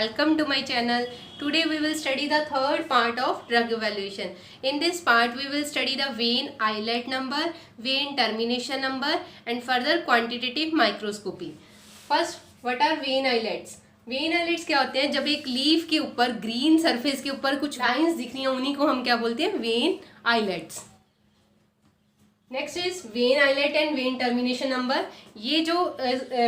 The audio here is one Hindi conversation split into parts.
welcome to my channel. Today we will study the third part of drug evaluation. In this part we will study the vein islet number, vein termination number and further quantitative microscopy. First, what are vein islets? Vein islets क्या होते हैं? जब एक लीफ के ऊपर ग्रीन सरफेस के ऊपर कुछ लाइंस दिख रही हैं उन्हीं को हम क्या बोलते हैं? Vein islets. Next is vein islet and vein termination number. ये जो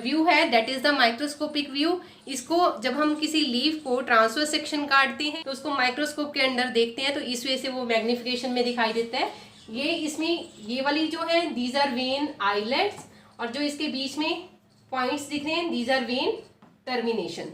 व्यू है that is the microscopic view. इसको जब हम किसी लीफ को ट्रांसफर सेक्शन काटते हैं तो उसको माइक्रोस्कोप के अंदर देखते हैं तो इस वजह से वो मैग्निफिकेशन में दिखाई देता है. ये इसमें ये वाली जो है दीज आर वेन आइलेट्स और जो इसके बीच में पॉइंट्स दिख रहे हैं these are vein termination.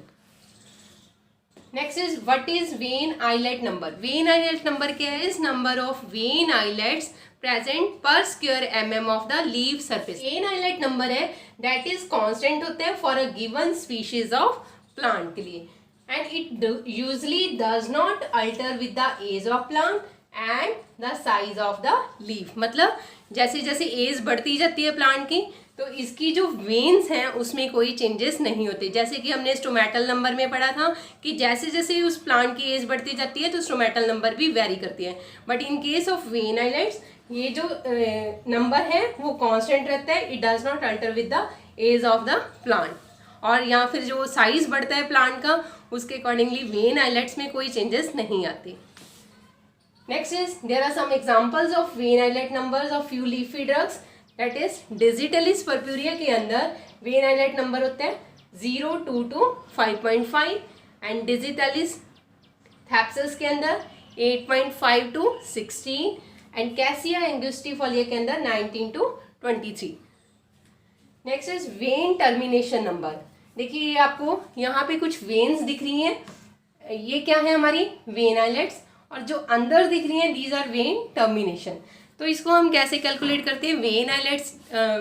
Next is what is vein islet number. Vein islet number क्या है? Is number of vein islets present per square mm of the leaf surface. Vein islet number है दैट इज कांस्टेंट होता है for a given species of plant के लिए and it usually does not alter with the age of plant and the size of the leaf. मतलब जैसे जैसे एज बढ़ती जाती है प्लांट की तो इसकी जो वेन्स हैं उसमें कोई चेंजेस नहीं होते. जैसे कि हमने स्टोमेटल नंबर में पढ़ा था कि जैसे जैसे उस प्लांट की एज बढ़ती जाती है तो स्टोमेटल नंबर भी वेरी करती है. But in case of vein islets ये जो नंबर है वो कांस्टेंट रहता है. It does not alter with the age of the plant. और या फिर जो साइज बढ़ता है प्लांट का उसके अकॉर्डिंगली वेन आइलेट्स में कोई चेंजेस नहीं आते. Next is there are some examples of vein islet numbers of few leafy drugs. That is Digitalis purpurea के अंदर वेन आइलेट नंबर होता है 0 to 5.5 एंड डिजिटलिस थैप्सस के अंदर 8.5 to 16 एंड कैसिया एंगुस्टिफोलिया के अंदर 19 to 23. Next is when termination number. देखिए ये आपको यहाँ पे कुछ वेन्स दिख रही हैं. ये क्या है? हमारी वेन आइलेट्स. और जो अंदर दिख रही हैं दीज आर वेन टर्मिनेशन. तो इसको हम कैसे कैलकुलेट करते हैं? Vein islets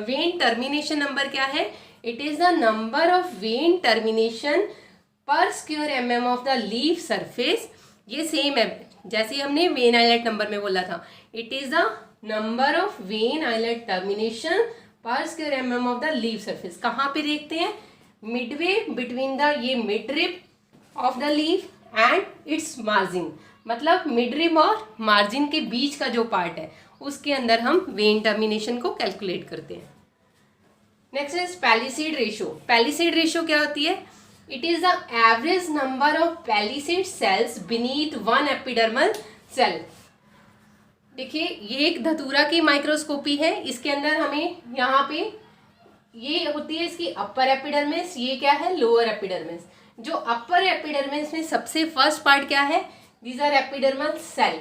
vein termination number क्या है? It is the number of vein termination per square mm of the leaf surface. ये सेम है जैसे हमने वेन आइलेट नंबर में बोला था. It is the number of vein islet termination per square mm of the leaf surface. कहाँ पे देखते हैं? मिडवे बिटवीन द ये mid rib of the leaf and its margin. मतलब मिड रिब और मार्जिन के बीच का जो पार्ट है उसके अंदर हम वेन टर्मिनेशन को कैलकुलेट करते हैं. Next is palisade ratio. Palisade ratio क्या होती है? It is the average number of palisade cells beneath one epidermal cell. देखिए ये एक धतूरा की माइक्रोस्कोपी है. इसके अंदर हमें यहाँ पे ये होती है इसकी अपर एपिडर्मिस. ये क्या है? Lower epidermis. जो अपर एपिडर्मिस में सबसे फर्स्ट पार्ट क्या है? These are epidermal cell.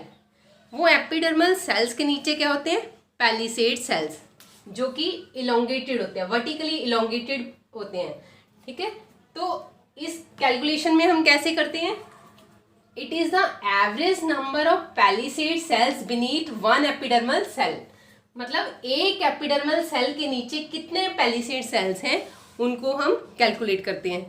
वो एपिडर्मल सेल्स के नीचे क्या होते हैं? पैलिसेड सेल्स जो कि इलोंगेटेड होते हैं, वर्टिकली इलोंगेटेड होते हैं. ठीक है. तो इस कैलकुलेशन में हम कैसे करते हैं? It is the average number of palisade cells beneath one epidermal cell. मतलब एक एपिडर्मल सेल के नीचे कितने पैलिसेड सेल्स हैं उनको हम कैलकुलेट करते हैं.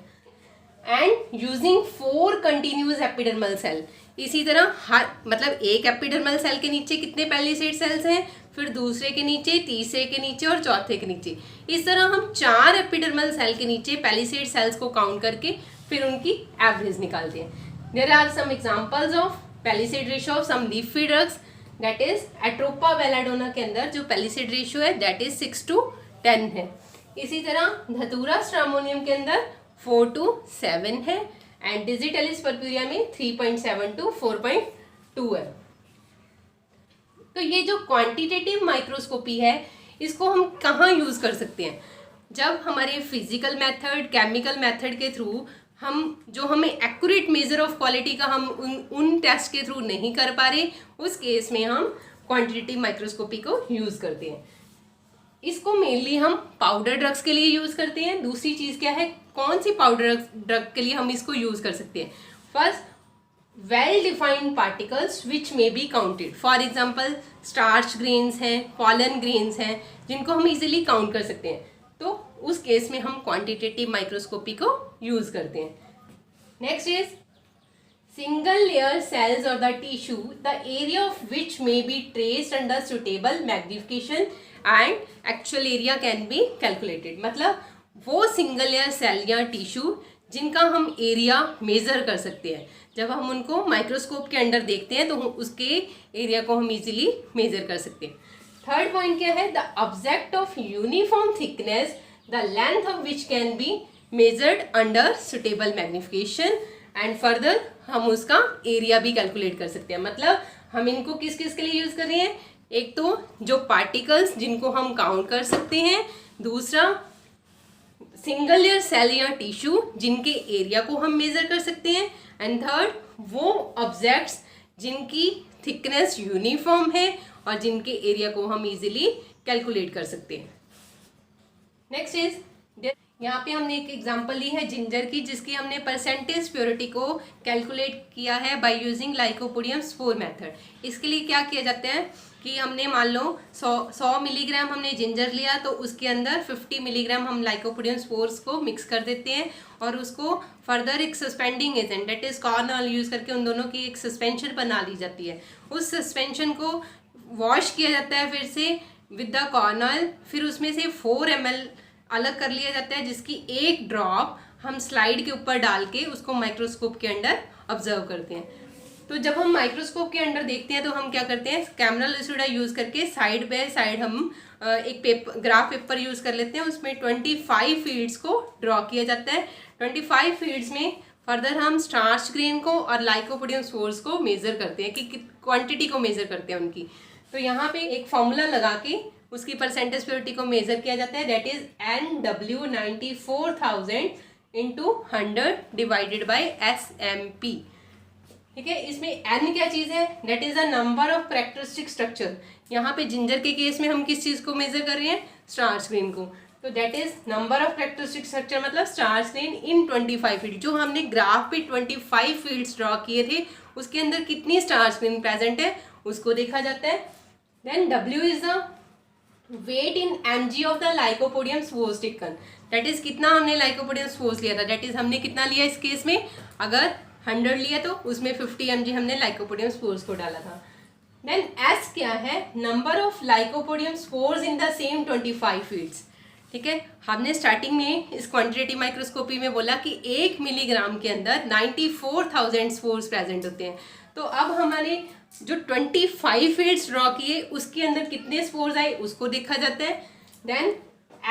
And using 4 continuous epidermal cell. इसी तरह हर मतलब एक एपिडर्मल सेल के नीचे कितने पैलिसेड सेल्स हैं, फिर दूसरे के नीचे, तीसरे के नीचे और चौथे के नीचे. इस तरह हम 4 एपिडर्मल सेल के नीचे पैलिसेड सेल्स को काउंट करके फिर उनकी एवरेज निकालते हैं. There are some examples of palisade ratio of some leafy drugs. That is Atropa belladonna के अंदर जो पैलिसेड रेशियो है दैट इज 6 to 10 है. इसी तरह धतूरा स्ट्रामोनियम के अंदर 4 to 7 है एंड डिजिटलिस पर्प्यूरिया में 3.7 to 4.2 है. तो ये जो क्वांटिटेटिव माइक्रोस्कोपी है इसको हम कहाँ यूज़ कर सकते हैं? जब हमारे फिजिकल मेथड, केमिकल मेथड के थ्रू जो हमें एक्यूरेट मेजर ऑफ क्वालिटी का हम उन टेस्ट के थ्रू नहीं कर पा रहे उस केस में हम क्वांटिटेटिव माइक्रोस्कोपी को यूज़ करते हैं. इसको मेनली हम पाउडर ड्रग्स के लिए यूज़ करते हैं. दूसरी चीज़ क्या है? कौन सी पाउडर ड्रग के लिए हम इसको यूज़ कर सकते हैं? First, well defined particles which may be counted. For example starch grains हैं, पॉलन ग्रेन्स हैं जिनको हम इजीली काउंट कर सकते हैं. तो उस केस में हम क्वांटिटेटिव माइक्रोस्कोपी को यूज़ करते हैं. Next is single layer cells और the tissue the area of which may be traced under suitable magnification and actual area can be calculated. मतलब वो सिंगल लेयर सेल या टिश्यू जिनका हम एरिया मेज़र कर सकते हैं। जब हम उनको माइक्रोस्कोप के अंडर देखते हैं तो उसके एरिया को हम इजीली मेज़र कर सकते हैं। थर्ड पॉइंट क्या है? The object of uniform thickness the length of which can be measured under suitable magnification and further हम उसका एरिया भी कैलकुलेट कर सकते हैं। मतलब हम इनको किस किस के लिए यूज़ कर रहे हैं? एक तो जो पार्टिकल्स जिनको हम काउंट कर सकते हैं, दूसरा सिंगल लेयर सेल या टिश्यू जिनके एरिया को हम मेजर कर सकते हैं, एंड थर्ड वो ऑब्जेक्ट्स जिनकी थिकनेस यूनिफॉर्म है और जिनके एरिया को हम इजीली कैलकुलेट कर सकते हैं। नेक्स्ट इज, यहाँ पे हमने एक एग्जांपल ली है जिंजर की, जिसकी हमने परसेंटेज प्योरिटी को कैलकुलेट किया है by using lycopodium spore method. इसके लिए क्या किया जाता है कि हमने मान लो 100 मिलीग्राम हमने जिंजर लिया, तो उसके अंदर 50 मिलीग्राम हम लाइकोपोडियम स्पोर्स को मिक्स कर देते हैं और उसको फर्दर एक suspending agent that is corn oil use करके उन दोनों की एक सस्पेंशन बना ली जाती है। उस सस्पेंशन को वॉश किया जाता है फिर से विद द कॉर्न ऑयल, फिर उसमें से 4 ml अलग कर लिया जाता है, जिसकी एक ड्रॉप हम स्लाइड के ऊपर डाल के उसको माइक्रोस्कोप के अंदर ऑब्जर्व करते हैं। तो जब हम माइक्रोस्कोप के अंदर देखते हैं तो हम क्या करते हैं, कैमरा लूसिडा यूज़ करके साइड बाय साइड हम एक ग्राफ पेपर यूज़ कर लेते हैं, उसमें 25 फीड्स को ड्रॉ किया जाता है। 25 फीड्स में फर्दर हम स्टार्च ग्रेन को और लाइकोपोडियम स्पोर्स को मेज़र करते हैं कि क्वांटिटी को मेज़र करते हैं उनकी। तो यहाँ पे एक फॉर्मूला लगा के उसकी परसेंटेज प्योरिटी को मेज़र किया जाता है, that is NW94,000 into 100 divided by SMP। ठीक है, इसमें n क्या चीज़ है? That is the number of characteristic structure. यहाँ पे जिंजर के केस में हम किस चीज़ को मेजर कर रहे हैं? स्टार्च ग्रेन को। तो that is number of characteristic structure मतलब स्टार्च ग्रेन इन 25 फील्ड। जो हमने ग्राफ पे 25 फील्ड्स ड्रॉ किए थे उसके अंदर कितनी स्टार्च ग्रेन प्रेजेंट है उसको देखा जाता है। Then W is the weight in mg of the lycopodium spores taken, that is कितना हमने लाइकोपोडियम स्पोर्स लिया था, दैट इज हमने कितना लिया इस केस में, अगर 100 लिया तो उसमें 50 mg हमने लाइकोपोडियम स्पोर्स को डाला था। देन S क्या है? Number of lycopodium spores in the same 25 fields. ठीक है, हमने स्टार्टिंग में इस क्वांटिटेटिव माइक्रोस्कोपी में बोला कि 1 मिलीग्राम के अंदर 94,000 स्पोर्स प्रेजेंट होते हैं। तो अब हमारे जो 25 फील्ड्स ड्रॉ किए उसके अंदर कितने स्पोर्स आए उसको देखा जाता है। देन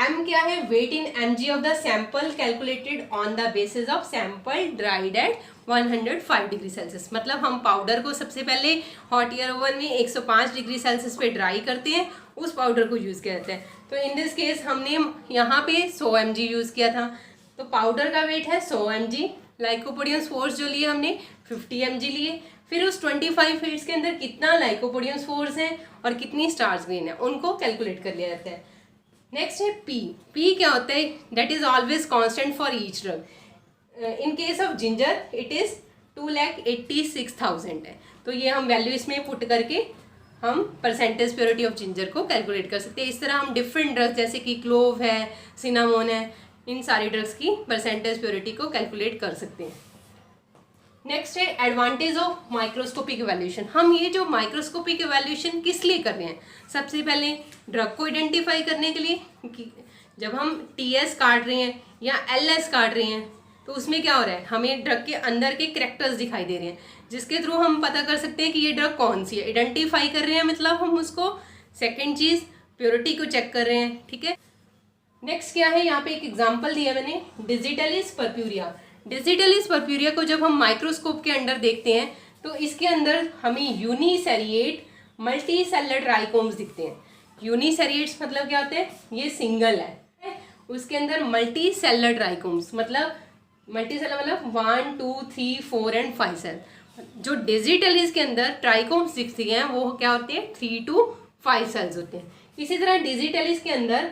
M क्या है? Weight in mg of the sample calculated on the basis of sample dried at 105 degree Celsius. मतलब हम पाउडर को सबसे पहले हॉट एयर ओवन में 105 डिग्री सेल्सियस पे ड्राई करते हैं, उस पाउडर को यूज़ किया जाता है। तो इन दिस केस हमने यहाँ पे 100 mg यूज़ किया था, तो पाउडर का वेट है 100 mg, लाइकोपोडियम स्पोर्स जो लिए हमने 50 mg लिए। फिर उस 25 फील्ड्स के अंदर कितना लाइकोपोडियम स्पोर्स हैं और कितनी स्टार्च ग्रेन है उनको कैलकुलेट कर लिया जाता है। नेक्स्ट है P क्या होता है? That is always constant for each drug. In case of ginger it is 2,86,000 है। तो ये हम वैल्यू इसमें पुट करके हम परसेंटेज प्योरिटी ऑफ जिंजर को कैलकुलेट कर सकते हैं। इस तरह हम डिफरेंट ड्रग्स जैसे कि क्लोव है, सिनामोन है, इन सारी ड्रग्स की परसेंटेज प्योरिटी को कैलकुलेट कर सकते हैं। नेक्स्ट है एडवांटेज ऑफ माइक्रोस्कोपिक इवैल्यूएशन। हम ये जो माइक्रोस्कोपिक इवैल्यूएशन किस लिए कर रहे हैं? सबसे पहले ड्रग को आइडेंटिफाई करने के लिए, कि जब हम TS काट रहे हैं या LS काट रहे हैं तो उसमें क्या हो रहा है, हमें ड्रग के अंदर के कैरेक्टर्स दिखाई दे रहे हैं जिसके थ्रू हम पता कर सकते हैं कि ये ड्रग कौन सी है। आइडेंटिफाई कर रहे हैं मतलब हम उसको। सेकेंड चीज़ प्योरिटी को चेक कर रहे हैं। ठीक है, नेक्स्ट क्या है? यहाँ पे एक एग्जाम्पल दिया मैंने, डिजिटलिस पर्प्यूरिया। डिजिटलिस पर्प्यूरिया को जब हम माइक्रोस्कोप के अंदर देखते हैं तो इसके अंदर हमें यूनिसेरिएट मल्टी सेलर ट्राइकोम्स दिखते हैं। यूनिसेरिएट्स मतलब क्या होते हैं? ये सिंगल है, उसके अंदर मल्टी सेलर ट्राइकोम्स मतलब मल्टी सेलर मतलब 1 2 3 4 एंड 5 सेल। जो डिजिटलिस के अंदर ट्राइकोम्स दिखती हैं वो क्या होते हैं? 3 to 5 सेल्स होते हैं। इसी तरह डिजिटलिस के अंदर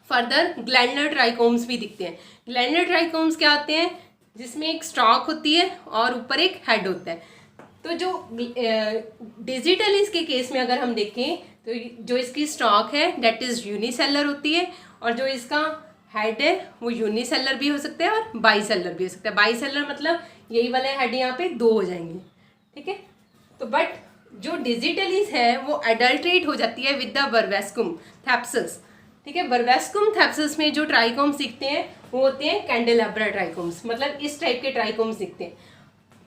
फर्दर ग्लैंडुलर ट्राइकोम्स भी दिखते हैं। ग्लैंडुलर ट्राइकोम्स क्या होते हैं? जिसमें एक स्टॉक होती है और ऊपर एक हेड होता है। तो जो डिजिटलिस के केस में अगर हम देखें तो जो इसकी स्टॉक है दैट इज़ यूनिसेलर होती है, और जो इसका हेड है वो यूनिसेलर भी हो सकता है और बाईसेलर भी हो सकता है। बाईसेलर मतलब यही वाला हेड यहाँ पे 2 हो जाएंगे। ठीक है, तो बट जो डिजिटलिस है वो एडल्ट्रेट हो जाती है विद द बर्वेस्कुम थैप्सस। ठीक है। बर्बेस्कुम थैप्सिस में जो ट्राइकोम्स दिखते हैं वो होते हैं कैंडेलेब्रा ट्राइकोम्स, मतलब इस टाइप के ट्राइकोम्स दिखते हैं।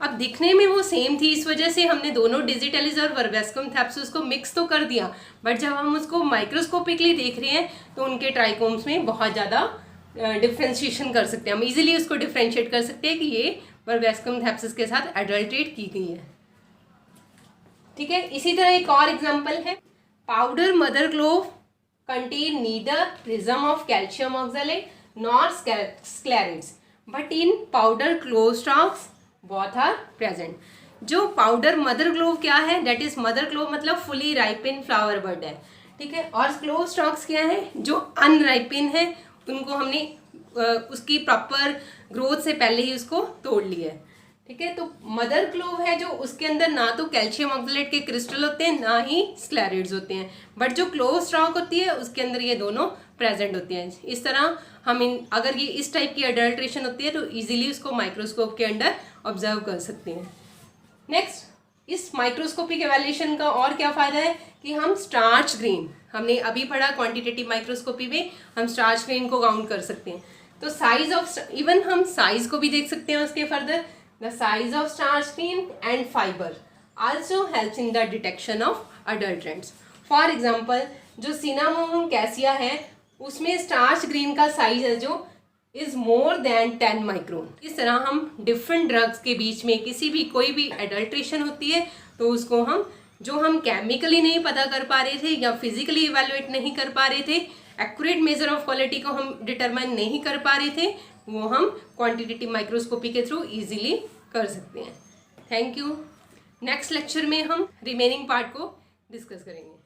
अब दिखने में वो सेम थी, इस वजह से हमने दोनों डिजिटलिस और बर्बेस्कुम थैप्सिस को मिक्स तो कर दिया, बट जब हम उसको माइक्रोस्कोपिकली देख रहे हैं तो उनके ट्राइकोम्स में बहुत ज़्यादा डिफ्रेंशिएशन कर सकते हैं, हम इजीली उसको डिफ्रेंशिएट कर सकते हैं कि ये बर्बेस्कुम थैप्सिस के साथ एडल्ट्रेट की गई है। ठीक है, इसी तरह एक और एग्जांपल है, powder mother clove contain neither prism of calcium oxalate nor sclereids but in powder clove stalks both are present. जो पाउडर मदर क्लोव क्या है, दैट इज मदर क्लोव मतलब फुली राइपिन फ्लावर बड है, ठीक है। और क्लोव स्टॉक्स क्या है, जो अनराइपिन है उनको हमने उसकी प्रॉपर ग्रोथ से पहले ही उसको तोड़ लिया है, ठीक है। तो मदर क्लोव है जो उसके अंदर ना तो कैल्शियम ऑक्सलेट के क्रिस्टल होते हैं ना ही स्क्लेरिड्स होते हैं, बट जो क्लोव स्टॉक होती है उसके अंदर ये दोनों प्रेजेंट होती हैं। इस तरह हम अगर ये इस टाइप की अडल्ट्रेशन होती है तो इजीली उसको माइक्रोस्कोप के अंडर ऑब्जर्व कर सकते हैं। नेक्स्ट, इस माइक्रोस्कोपिक एवैल्यूएशन का और क्या फ़ायदा है कि हम स्टार्च ग्रेन, हमने अभी पढ़ा क्वांटिटेटिव माइक्रोस्कोपी में हम स्टार्च ग्रेन को काउंट कर सकते हैं। तो साइज ऑफ, इवन हम साइज को भी देख सकते हैं उसके further, the size of starch grain and fibre also helps in the detection of adulterants. For example जो सिनामोमम कैसिया है उसमें स्टार्च ग्रेन का साइज है जो इज मोर देन 10 माइक्रोन। इस तरह हम डिफरेंट ड्रग्स के बीच में किसी भी कोई भी एडल्ट्रेशन होती है तो उसको हम जो हम केमिकली नहीं पता कर पा रहे थे या फिजिकली इवेलुएट नहीं कर पा रहे थे, एक्यूरेट मेजर ऑफ क्वालिटी को हम डिटरमाइन नहीं कर पा रहे थे, वो हम क्वांटिटेटिव माइक्रोस्कोपी के थ्रू इजीली कर सकते हैं। Thank you. नेक्स्ट लेक्चर में हम रिमेनिंग पार्ट को डिस्कस करेंगे।